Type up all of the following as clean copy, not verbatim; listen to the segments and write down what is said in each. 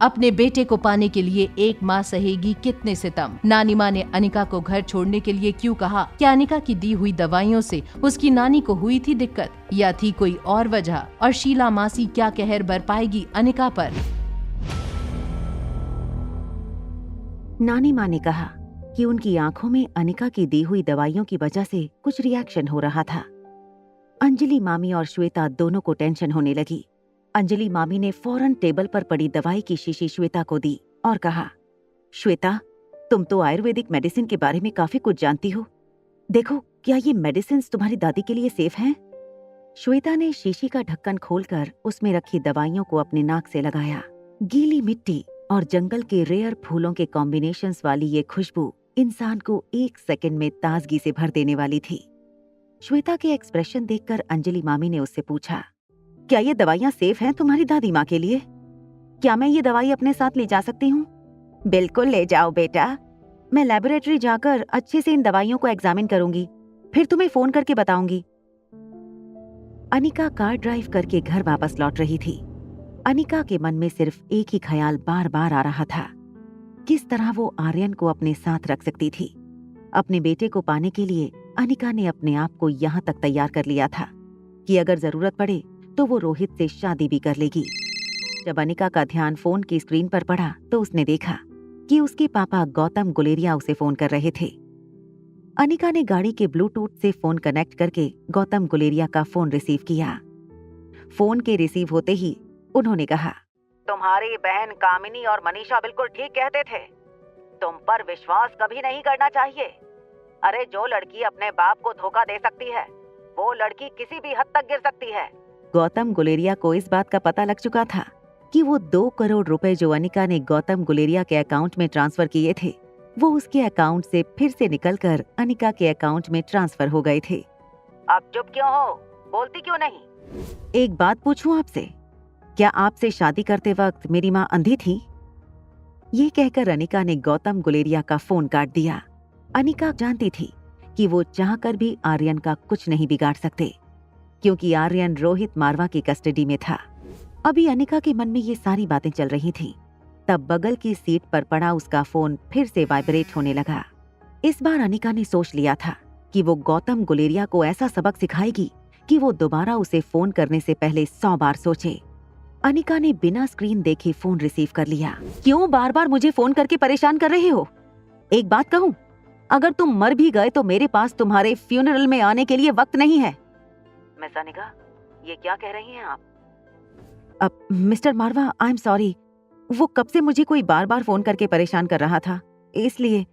अपने बेटे को पाने के लिए एक माँ सहेगी कितने सितम। नानी माँ ने अनिका को घर छोड़ने के लिए क्यों कहा? क्या अनिका की दी हुई दवाइयों से उसकी नानी को हुई थी दिक्कत, या थी कोई और वजह? और शीला मासी क्या कहर बरपाएगी अनिका पर? नानी माँ ने कहा कि उनकी आंखों में अनिका की दी हुई दवाइयों की वजह से कुछ रिएक्शन हो रहा था। अंजलि मामी और श्वेता दोनों को टेंशन होने लगी। अंजलि मामी ने फौरन टेबल पर पड़ी दवाई की शीशी श्वेता को दी और कहा, श्वेता, तुम तो आयुर्वेदिक मेडिसिन के बारे में काफी कुछ जानती हो। देखो, क्या ये मेडिसिन तुम्हारी दादी के लिए सेफ हैं? श्वेता ने शीशी का ढक्कन खोलकर उसमें रखी दवाइयों को अपने नाक से लगाया। गीली मिट्टी और जंगल के रेयर फूलों के कॉम्बिनेशंस वाली ये खुशबू इंसान को एक सेकंड में ताजगी से भर देने वाली थी। श्वेता के एक्सप्रेशन देखकर अंजलि मामी ने उससे पूछा, क्या ये दवाइयाँ सेफ हैं तुम्हारी दादी माँ के लिए? क्या मैं ये दवाई अपने साथ ले जा सकती हूँ? बिल्कुल ले जाओ बेटा। मैं लेबोरेटरी जाकर अच्छे से इन दवाइयों को एग्जामिन करूंगी, फिर तुम्हें फोन करके बताऊंगी। अनिका कार ड्राइव करके घर वापस लौट रही थी। अनिका के मन में सिर्फ एक ही ख्याल बार बार आ रहा था, किस तरह वो आर्यन को अपने साथ रख सकती थी। अपने बेटे को पाने के लिए अनिका ने अपने आप को यहाँ तक तैयार कर लिया था कि अगर जरूरत पड़े तो वो रोहित से शादी भी कर लेगी। जब अनिका का ध्यान फोन की स्क्रीन पर पड़ा तो उसने देखा कि उसके पापा गौतम गुलेरिया उसे फोन कर रहे थे। अनिका ने गाड़ी के ब्लूटूथ से फोन कनेक्ट करके गौतम गुलेरिया का फोन रिसीव किया। फोन के रिसीव होते ही उन्होंने कहा, तुम्हारी बहन कामिनी और मनीषा बिल्कुल ठीक कहते थे, तुम पर विश्वास कभी नहीं करना चाहिए। अरे जो लड़की अपने बाप को धोखा दे सकती है, वो लड़की किसी भी हद तक गिर सकती है। गौतम गुलेरिया को इस बात का पता लग चुका था कि वो 2 करोड़ रुपए जो अनिका ने गौतम गुलेरिया के अकाउंट में ट्रांसफर किए थे, वो उसके अकाउंट से फिर से निकलकर अनिका के अकाउंट में ट्रांसफर हो गए थे। अब चुप क्यों हो? बोलती क्यों नहीं? एक बात पूछूं आपसे, क्या आपसे शादी करते वक्त मेरी माँ अंधी थी? ये कहकर अनिका ने गौतम गुलेरिया का फोन काट दिया। अनिका जानती थी कि वो चाहकर भी आर्यन का कुछ नहीं बिगाड़ सकते, क्योंकि आर्यन रोहित मारवा की कस्टडी में था। अभी अनिका के मन में ये सारी बातें चल रही थीं। तब बगल की सीट पर पड़ा उसका फोन फिर से वाइब्रेट होने लगा। इस बार अनिका ने सोच लिया था कि वो गौतम गुलेरिया को ऐसा सबक सिखाएगी कि वो दोबारा उसे फोन करने से पहले 100 बार सोचे। अनिका ने बिना स्क्रीन देखे फोन रिसीव कर लिया। क्यों बार बार मुझे फोन करके परेशान कर रहे हो? एक बात कहूं, अगर तुम मर भी गए तो मेरे पास तुम्हारे फ्यूनरल में आने के लिए वक्त नहीं है। मिस अनिका, ये क्या कह रही हैं आप? अब mister Marwah, I am sorry, वो कब से मुझे कोई बार बार फोन करके परेशान कर रहा था, इसलिए।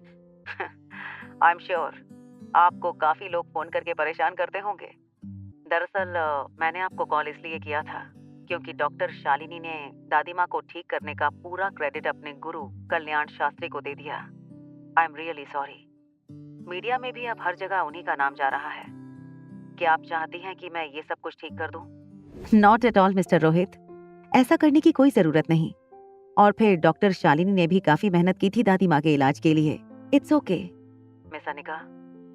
आई एम श्योर आपको काफी लोग फोन करके परेशान करते होंगे। दरअसल मैंने आपको कॉल इसलिए किया था क्योंकि डॉक्टर शालिनी ने दादी माँ को ठीक करने का पूरा क्रेडिट अपने गुरु कल्याण शास्त्री को दे दिया। I am really sorry. Media में भी अब हर जगह उन्हीं का नाम जा रहा है। क्या आप चाहती हैं कि मैं ये सब कुछ ठीक कर दूं? Not at all mister Rohit, ऐसा करने की कोई जरूरत नहीं। और फिर डॉक्टर शालिनी ने भी काफी मेहनत की थी दादी माँ के इलाज के लिए। It's okay. मिस अनिका,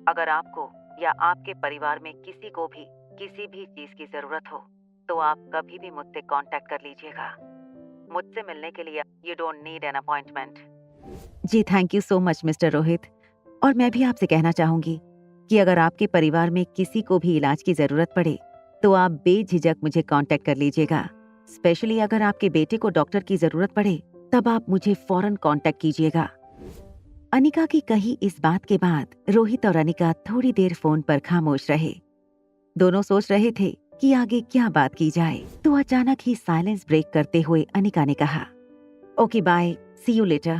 अगर आपको या आपके परिवार में किसी को भी किसी भी चीज की जरूरत हो तो आप कभी भी मुझसे कांटेक्ट कर लीजिएगा। मुझसे मिलने के लिए you don't need an appointment. जी thank you so much mister Rohit. और मैं भी आपसे कहना चाहूंगी कि अगर आपके परिवार में किसी को भी इलाज की जरूरत पड़े तो आप बेझिझक मुझे कांटेक्ट कर लीजिएगा। स्पेशली अगर आपके बेटे को डॉक्टर की जरूरत पड़े तब आप मुझे फौरन कांटेक्ट कीजिएगा। अनिका की कही इस बात के बाद रोहित और अनिका थोड़ी देर फोन पर खामोश रहे। दोनों सोच रहे थे कि आगे क्या बात की जाए, तो अचानक ही साइलेंस ब्रेक करते हुए अनिका ने कहा, okay bye, see you later.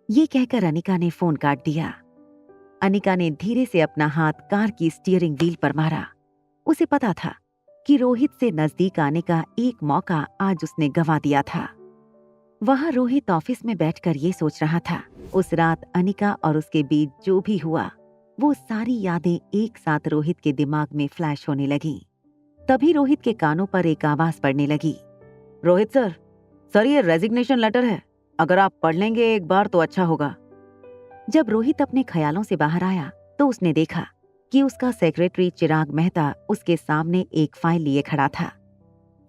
ये कहकर अनिका ने फोन काट दिया। अनिका ने धीरे से अपना हाथ कार की स्टीयरिंग व्हील पर मारा। उसे पता था कि रोहित से नजदीक आने का एक मौका आज उसने गंवा दिया था। वहां रोहित ऑफिस में बैठकर ये सोच रहा था, उस रात अनिका और उसके बीच जो भी हुआ वो सारी यादें एक साथ रोहित के दिमाग में फ्लैश होने लगी। तभी रोहित के कानों पर एक आवाज पड़ने लगी, रोहित सर ये रेजिग्नेशन लेटर है, अगर आप पढ़ लेंगे एक बार तो अच्छा होगा। जब रोहित अपने ख्यालों से बाहर आया तो उसने देखा कि उसका सेक्रेटरी चिराग मेहता उसके सामने एक फाइल लिए खड़ा था।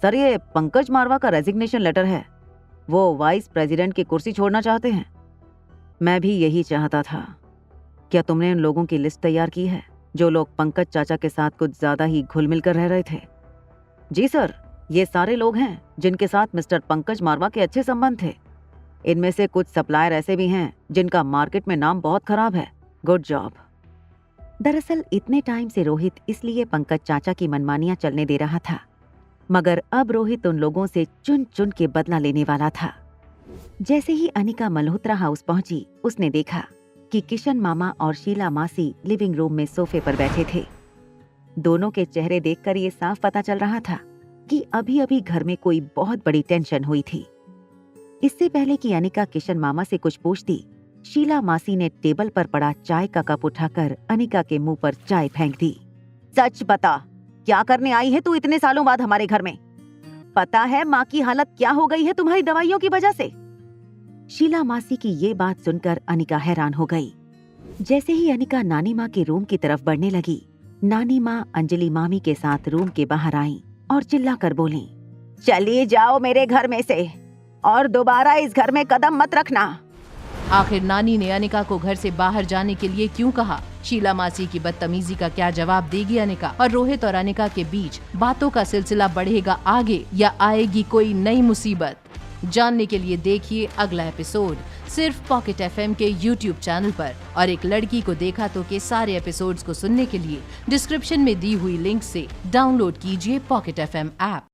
सर ये पंकज मारवा का रेजिग्नेशन लेटर है, वो वाइस प्रेसिडेंट की कुर्सी छोड़ना चाहते हैं। मैं भी यही चाहता था। क्या तुमने उन लोगों की लिस्ट तैयार की है जो लोग पंकज चाचा के साथ कुछ ज्यादा ही घुल मिल कर रह रहे थे? जी सर, ये सारे लोग हैं जिनके साथ मिस्टर पंकज मारवा के अच्छे संबंध थे। इनमें से कुछ सप्लायर ऐसे भी हैं जिनका मार्केट में नाम बहुत खराब है। Good job. दरअसल इतने टाइम से रोहित इसलिए पंकज चाचा की मनमानियां चलने दे रहा था, मगर अब रोहित उन लोगों से चुन चुन के बदला लेने वाला था। जैसे ही अनिका मल्होत्रा हाउस पहुंची, उसने देखा कि किशन मामा और शीला मासी लिविंग रूम में सोफे पर बैठे थे। दोनों के चेहरे देखकर ये साफ पता चल रहा था कि अभी अभी घर में कोई बहुत बड़ी टेंशन हुई थी। इससे पहले कि अनिका किशन मामा से कुछ पूछती, शीला मासी ने टेबल पर पड़ा चाय का कप उठाकर अनिका के मुंह पर चाय फेंक दी। सच बता, क्या करने आई है तू इतने सालों बाद हमारे घर में? पता है माँ की हालत क्या हो गई है तुम्हारी दवाइयों की वजह से? शीला मासी की ये बात सुनकर अनिका हैरान हो गई। जैसे ही अनिका नानी माँ के रूम की तरफ बढ़ने लगी, नानी माँ अंजलि मामी के साथ रूम के बाहर आईं और चिल्लाकर बोली, चलिए जाओ मेरे घर में से और दोबारा इस घर में कदम मत रखना। आखिर नानी ने अनिका को घर से बाहर जाने के लिए क्यों कहा? शीला मासी की बदतमीजी का क्या जवाब देगी अनिका? और रोहित और अनिका के बीच बातों का सिलसिला बढ़ेगा आगे या आएगी कोई नई मुसीबत? जानने के लिए देखिए अगला एपिसोड सिर्फ पॉकेट एफएम के YouTube चैनल पर। और एक लड़की को देखा तो के सारे एपिसोड्स को सुनने के लिए डिस्क्रिप्शन में दी हुई लिंक से डाउनलोड कीजिए पॉकेट एफएम ऐप।